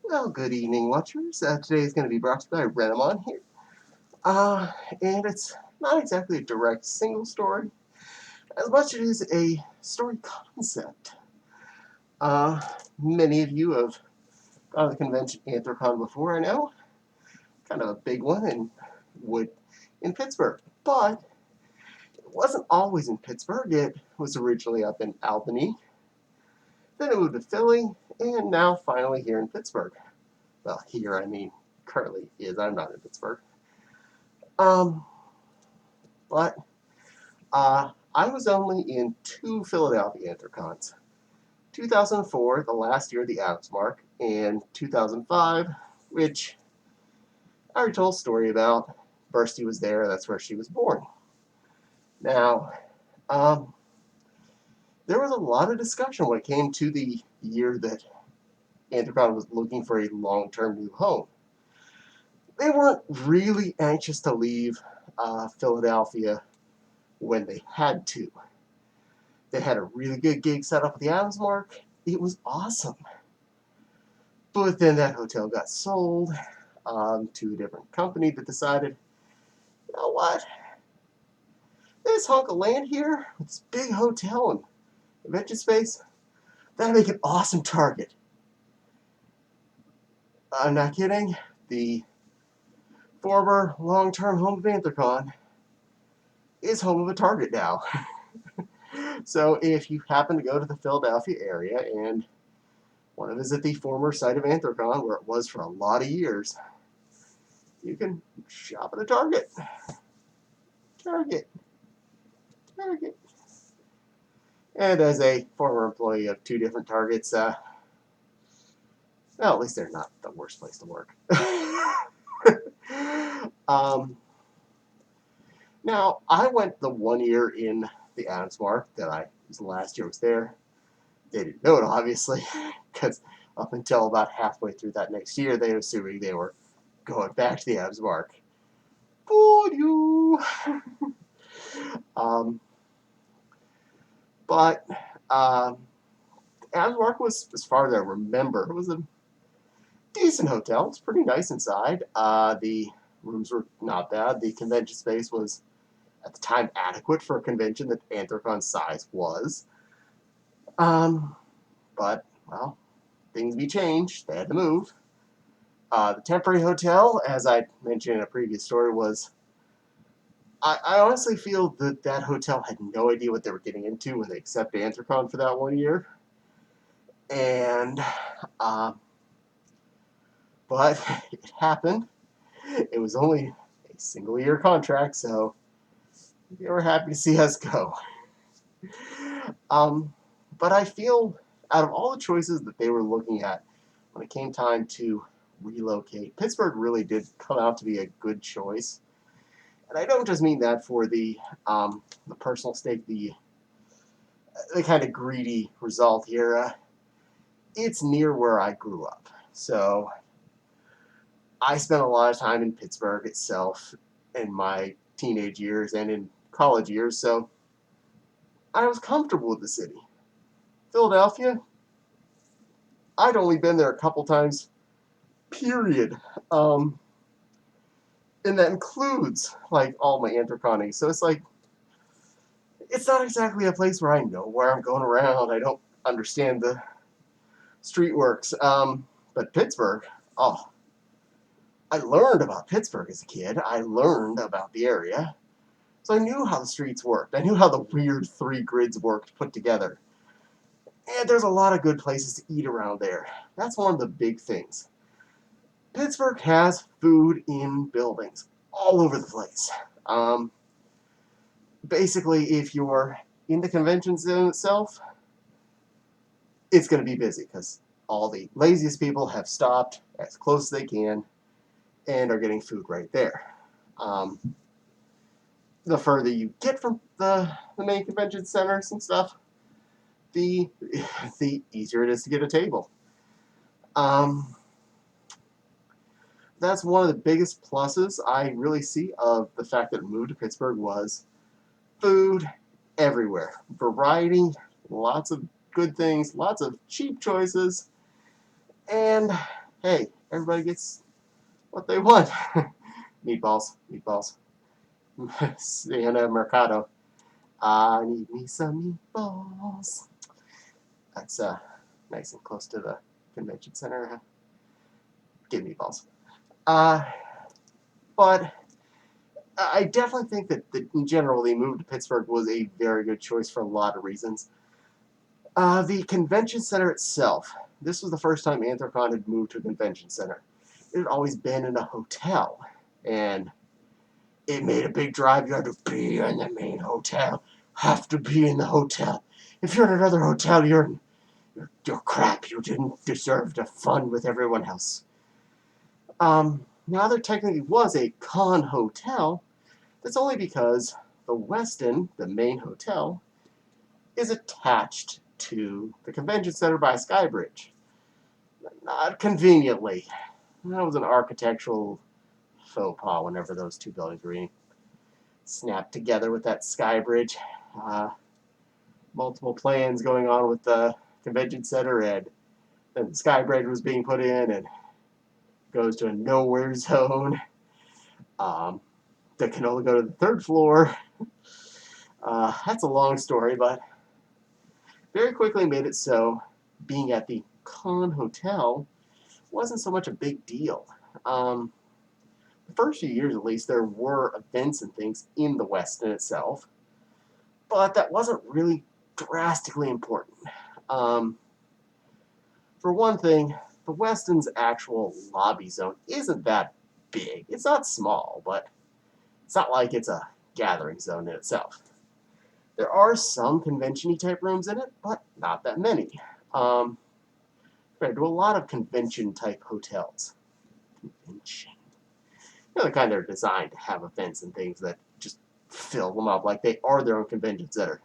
Well, good evening, watchers. Today is going to be brought to you by Renamon here. And it's not exactly a direct single story, as much as it is a story concept. Uh, Many of you have gone to the convention Anthrocon before, I know. Kind of a big one in Pittsburgh. But it wasn't always in Pittsburgh. It was originally up in Albany. Then it moved to Philly, and now finally here in Pittsburgh. Well, here, I mean, currently is. I'm not in Pittsburgh. Um, but I was only in two Philadelphia Anthrocons. 2004, the last year of the Adams Mark, and 2005, which I already told a story about. Bursty was there, that's where she was born. Now, um, there was a lot of discussion when it came to the year that Anthrocon was looking for a long-term new home. They weren't really anxious to leave Philadelphia when they had to. They had a really good gig set up at the Adams Mark. It was awesome. But then that hotel got sold to a different company that decided, you know what? This hunk of land here, with this big hotel and convention space, that'd make an awesome target. I'm not kidding. The former long-term home of Anthrocon is home of a Target now. So if you happen to go to the Philadelphia area and want to visit the former site of Anthrocon, where it was for a lot of years, you can shop at a Target. Target. Target. And as a former employee of two different Targets, well, at least they're not the worst place to work. Now, I went the 1 year in the Adams Mark that I was the last year I was there. They didn't know it, obviously, because up until about halfway through that next year, they were assuming they were going back to the Adams Mark. Fooled you! But Adams Mark was, as far as I remember, it was a decent hotel. It's pretty nice inside. The rooms were not bad. The convention space was, at the time, adequate for a convention that Anthrocon's size was. But, well, things be changed. They had to move. The temporary hotel, as I mentioned in a previous story, was... I honestly feel that that hotel had no idea what they were getting into when they accepted Anthrocon for that 1 year. And, but it happened. It was only a single year contract, so they were happy to see us go. But I feel out of all the choices that they were looking at when it came time to relocate, Pittsburgh really did come out to be a good choice. And I don't just mean that for the personal stake, the kind of greedy result here. It's near where I grew up. So I spent a lot of time in Pittsburgh itself in my teenage years and in college years, so I was comfortable with the city. Philadelphia, I'd only been there a couple times, period. And that includes, like, all my Anthroconies. So it's like, it's not exactly a place where I know where I'm going around. I don't understand the street works. But Pittsburgh, oh, I learned about Pittsburgh as a kid. I learned about the area. So I knew how the streets worked. I knew how the weird three grids worked put together. And there's a lot of good places to eat around there. That's one of the big things. Pittsburgh has food in buildings all over the place. Basically, if you're in the convention zone itself, it's going to be busy because all the laziest people have stopped as close as they can and are getting food right there. The further you get from the main convention centers and stuff, the easier it is to get a table. That's one of the biggest pluses I really see of the fact that it moved to Pittsburgh was food everywhere. Variety, lots of good things, lots of cheap choices, and hey, everybody gets what they want. Meatballs, meatballs. Sienna Mercado. I need me some meatballs. That's nice and close to the convention center. Give meatballs. Uh, but I definitely think that in general, the move to Pittsburgh was a very good choice for a lot of reasons. The convention center itself. This was the first time Anthrocon had moved to a convention center. It had always been in a hotel, and it made a big drive. You had to be in the main hotel. Have to be in the hotel. If you're in another hotel, you're crap. You didn't deserve the fun with everyone else. Now there technically was a con hotel. That's only because the Westin, the main hotel, is attached to the convention center by a sky bridge. Not conveniently. That was an architectural faux pas whenever those two buildings were being snapped together with that sky bridge. Multiple plans going on with the convention center, and then the sky bridge was being put in and goes to a nowhere zone that can only go to the third floor. That's a long story, but very quickly made it so being at the Con Hotel wasn't so much a big deal. The first few years, at least, there were events and things in the Westin itself, but that wasn't really drastically important. For one thing, the Westin's actual lobby zone isn't that big. It's not small, but it's not like it's a gathering zone in itself. There are some convention-y type rooms in it, but not that many. Compared to a lot of convention-type hotels. Convention. You know, the kind that are designed to have events and things that just fill them up like they are their own convention center.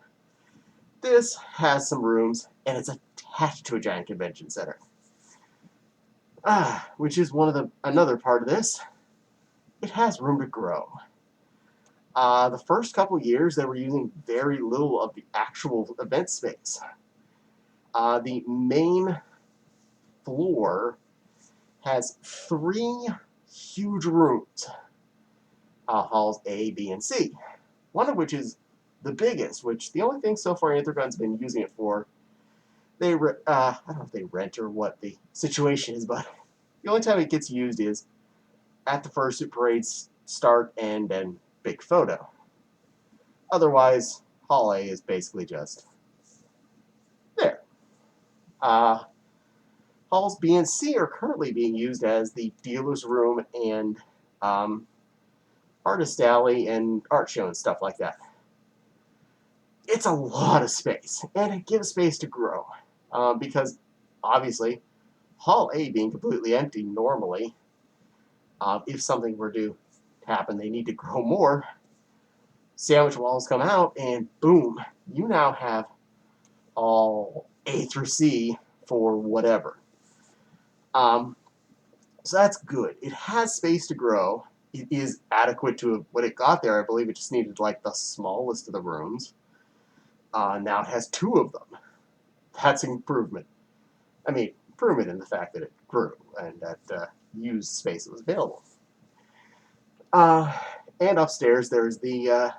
This has some rooms, and it's attached to a giant convention center. Which is another part of this. It has room to grow. The first couple years, they were using very little of the actual event space. The main floor has 3 huge rooms, halls A, B, and C. One of which is the biggest, which the only thing so far Anthrocon's been using it for, I don't know if they rent or what the situation is, but the only time it gets used is at the first parade's start and then big photo. Otherwise, Hall A is basically just there. Halls B and C are currently being used as the dealer's room and artist alley and art show and stuff like that. It's a lot of space, and it gives space to grow. Because, obviously, Hall A being completely empty normally, if something were to happen, they need to grow more, sandwich walls come out, and boom, you now have all A through C for whatever. So that's good. It has space to grow. It is adequate to what it got there. I believe it just needed like the smallest of the rooms. Now it has 2 of them. That's an improvement. I mean, improvement in the fact that it grew and that used space that was available. And upstairs there's the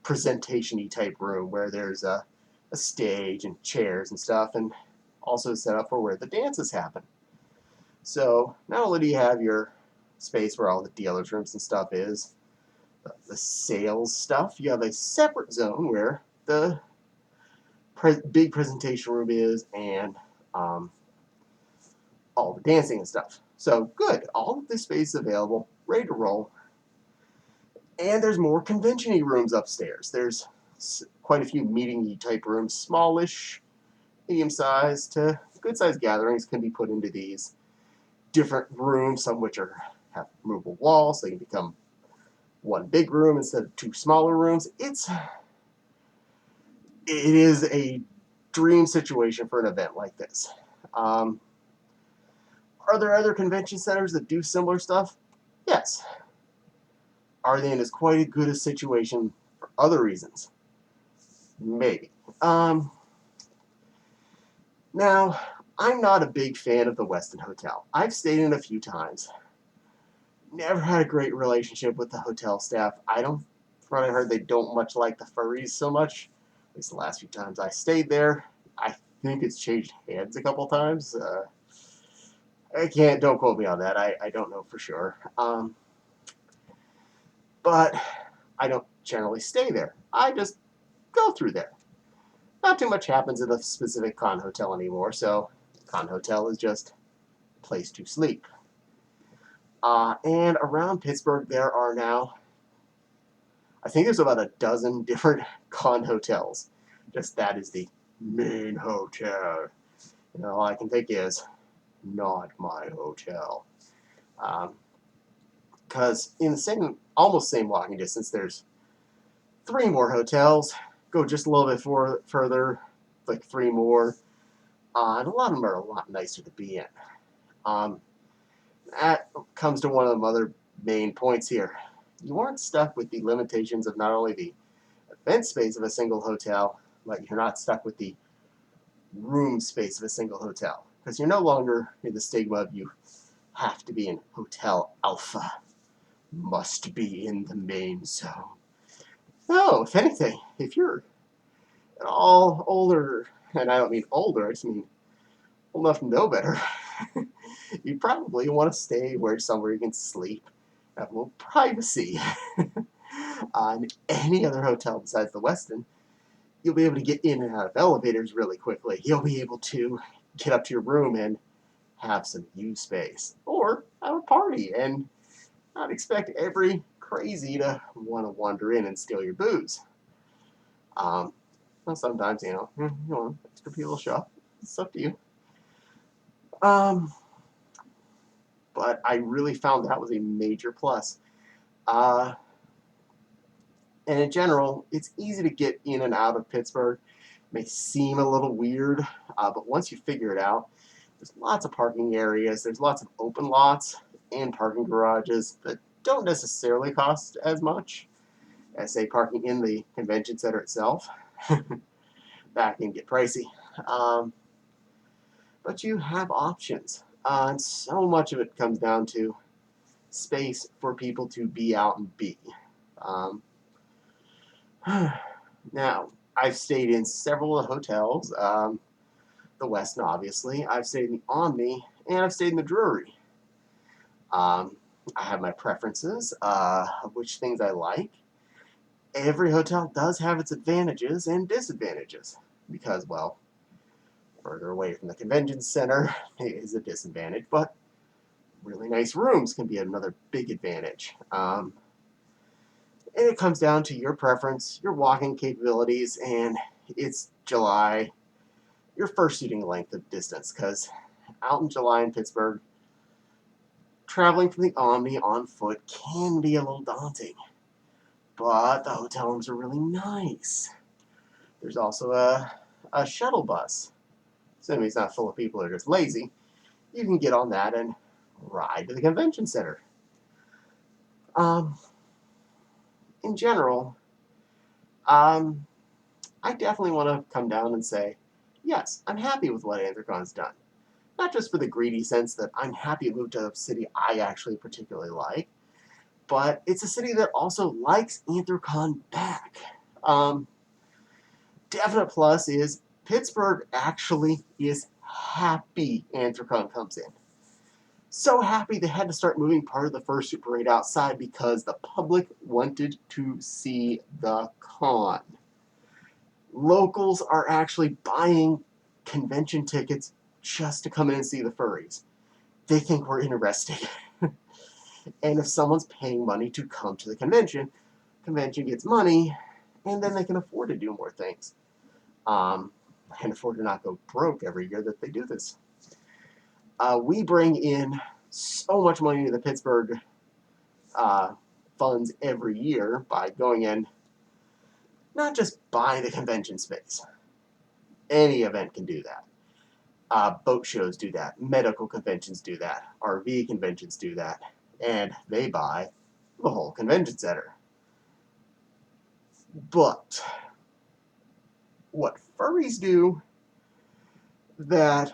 presentation-y type room where there's a stage and chairs and stuff, and also set up for where the dances happen. So not only do you have your space where all the dealers' rooms and stuff is, the sales stuff, you have a separate zone where the big presentation room is and all the dancing and stuff. So good, all of this space is available, ready to roll. And there's more convention-y rooms upstairs. There's quite a few meeting-y type rooms, smallish, medium-sized to good-sized gatherings can be put into these different rooms, some of which have movable walls, so they can become one big room instead of 2 smaller rooms. It is a dream situation for an event like this. Are there other convention centers that do similar stuff? Yes. Are they in as quite as good a situation for other reasons? Maybe. Now, I'm not a big fan of the Westin Hotel. I've stayed in a few times. Never had a great relationship with the hotel staff. From what I heard, they don't much like the furries so much. At least the last few times I stayed there. I think it's changed hands a couple times. Don't quote me on that. I don't know for sure. But I don't generally stay there. I just go through there. Not too much happens in the specific con hotel anymore, so con hotel is just a place to sleep. And around Pittsburgh, there are now, I think there's about a dozen different con hotels. Just that is the main hotel. And all I can think is, not my hotel. Because in the almost same walking distance, there's 3 more hotels. Go just a little bit further, like 3 more. And a lot of them are a lot nicer to be in. That comes to one of the other main points here. You aren't stuck with the limitations of not only the event space of a single hotel, but you're not stuck with the room space of a single hotel. Because you're no longer in the stigma of you have to be in Hotel Alpha. Must be in the main zone. No, if anything, if you're at all older, and I don't mean older, I just mean old enough to know better, you probably want to stay somewhere you can sleep, have a little privacy. On any other hotel besides the Westin, you'll be able to get in and out of elevators really quickly. You'll be able to get up to your room and have some U space, or have a party and not expect every crazy to want to wander in and steal your booze. Well, sometimes, you want extra people to show up. It's up to you. But I really found that was a major plus. And in general, it's easy to get in and out of Pittsburgh. It may seem a little weird, but once you figure it out, there's lots of parking areas, there's lots of open lots and parking garages that don't necessarily cost as much as, say, parking in the convention center itself. That can get pricey. But you have options. And so much of it comes down to space for people to be out and be. Now, I've stayed in several hotels. The Westin, obviously. I've stayed in the Omni, and I've stayed in the Drury. I have my preferences of which things I like. Every hotel does have its advantages and disadvantages because, well, further away from the convention center is a disadvantage, but really nice rooms can be another big advantage. And it comes down to your preference, your walking capabilities, and it's July, your first suiting length of distance, because out in July in Pittsburgh, traveling from the Omni on foot can be a little daunting, but the hotel rooms are really nice. There's also a shuttle bus. Assuming it's not full of people who are just lazy, you can get on that and ride to the convention center. In general, I definitely want to come down and say, yes, I'm happy with what Anthrocon's done. Not just for the greedy sense that I'm happy to move to a city I actually particularly like, but it's a city that also likes Anthrocon back. Definite plus is Pittsburgh actually is happy Anthrocon comes in. So happy they had to start moving part of the first Super 8 outside because the public wanted to see the con. Locals are actually buying convention tickets just to come in and see the furries. They think we're interesting. And if someone's paying money to come to the convention gets money, and then they can afford to do more things. And afford to not go broke every year that they do this. We bring in so much money to the Pittsburgh funds every year by going in, not just buying the convention space. Any event can do that. Boat shows do that. Medical conventions do that. RV conventions do that. And they buy the whole convention center. But what furries do that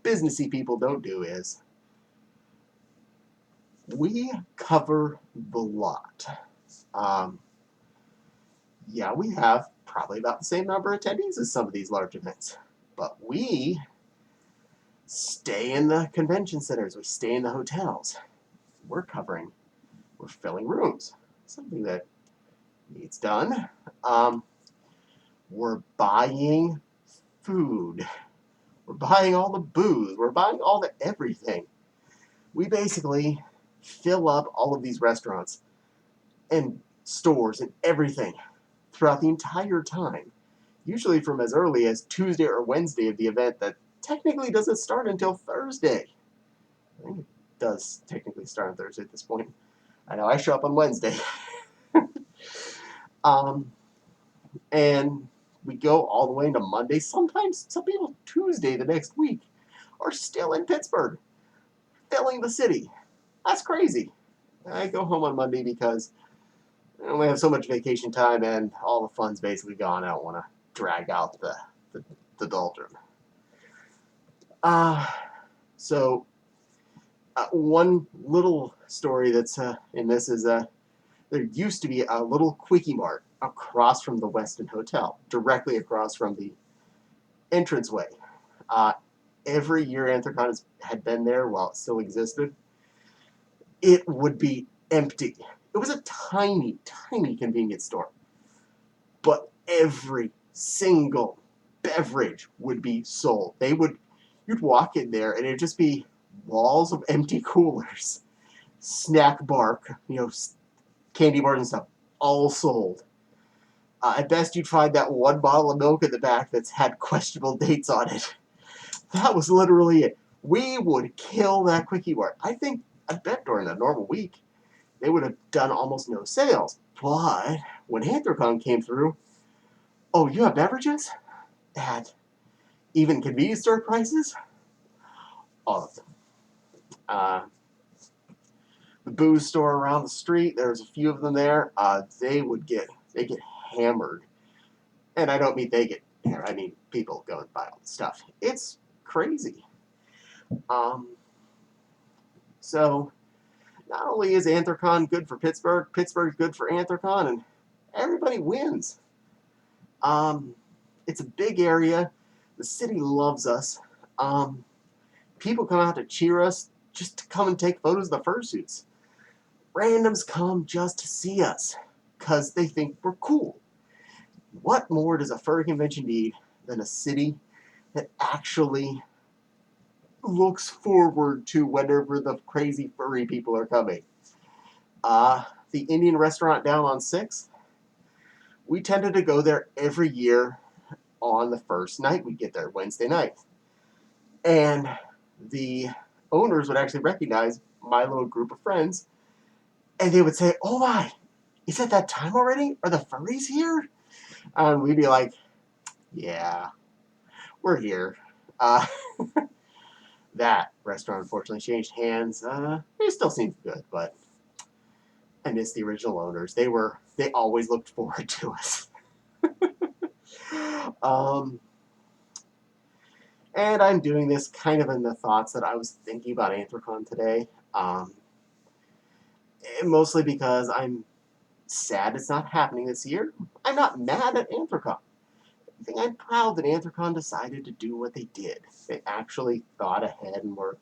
businessy people don't do is we cover the lot. Um, yeah, we have probably about the same number of attendees as some of these large events, but we stay in the convention centers, we stay in the hotels. We're filling rooms, something that needs done. We're buying food. We're buying all the booze. We're buying all the everything. We basically fill up all of these restaurants and stores and everything throughout the entire time. Usually from as early as Tuesday or Wednesday of the event that technically doesn't start until Thursday. I think it does technically start on Thursday at this point. I know I show up on Wednesday. And we go all the way into Monday. Sometimes some people Tuesday the next week are still in Pittsburgh, filling the city. That's crazy. I go home on Monday because I only have so much vacation time and all the fun's basically gone. I don't want to drag out the doldrum. So one little story that's in this is there used to be a little Quickie Mart across from the Westin Hotel, directly across from the entranceway. Every year Anthrocon had been there while it still existed, it would be empty. It was a tiny, tiny convenience store. But every single beverage would be sold. You'd walk in there and it'd just be walls of empty coolers, snack bar, candy bars and stuff, all sold. At best, you'd find that one bottle of milk in the back that's had questionable dates on it. That was literally it. We would kill that Quickie Mart. I bet during a normal week, they would have done almost no sales. But when Anthrocon came through, oh, you have beverages at even convenience store prices? All of them. The booze store around the street, there's a few of them there. They get hammered. And I don't mean they get hammered, I mean people go and buy all the stuff. It's crazy. So not only is Anthrocon good for Pittsburgh, Pittsburgh's good for Anthrocon, and everybody wins. It's a big area. The city loves us. People come out to cheer us just to come and take photos of the fursuits. Randoms come just to see us because they think we're cool. What more does a furry convention need than a city that actually looks forward to whenever the crazy furry people are coming? The Indian restaurant down on 6th, we tended to go there every year on the first night we get there, Wednesday night. And the owners would actually recognize my little group of friends, and they would say, "Oh my, is it that time already? Are the furries here?" And we'd be like, "Yeah, we're here." That restaurant unfortunately changed hands. It still seems good, but I miss the original owners. They always looked forward to us. And I'm doing this kind of in the thoughts that I was thinking about Anthrocon today. Mostly because I'm sad it's not happening this year. I'm not mad at Anthrocon. I think I'm proud that Anthrocon decided to do what they did. They actually thought ahead and were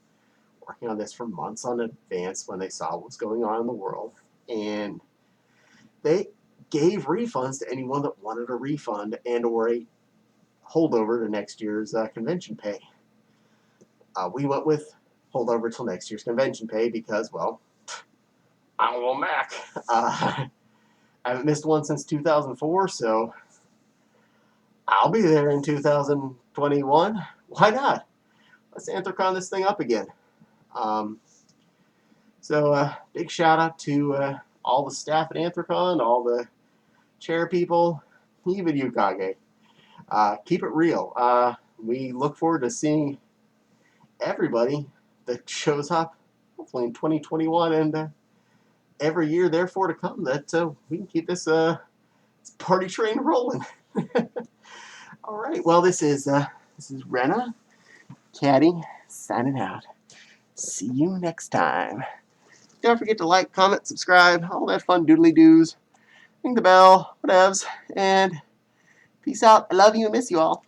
working on this for months in advance when they saw what was going on in the world. And they gave refunds to anyone that wanted a refund and or a holdover to next year's convention pay. We went with holdover till next year's convention pay because, well, I'm a little Mac. I haven't missed one since 2004, so I'll be there in 2021. Why not? Let's Anthrocon this thing up again. Big shout out to all the staff at Anthrocon, all the chair people, even you, Kage. Keep it real. We look forward to seeing everybody that shows up, hopefully in 2021 and every year therefore to come, that we can keep this party train rolling. All right. Well, this is Rena, Caddy, signing out. See you next time. Don't forget to like, comment, subscribe, all that fun doodly doos. Ring the bell, whatevs, and peace out. I love you and miss you all.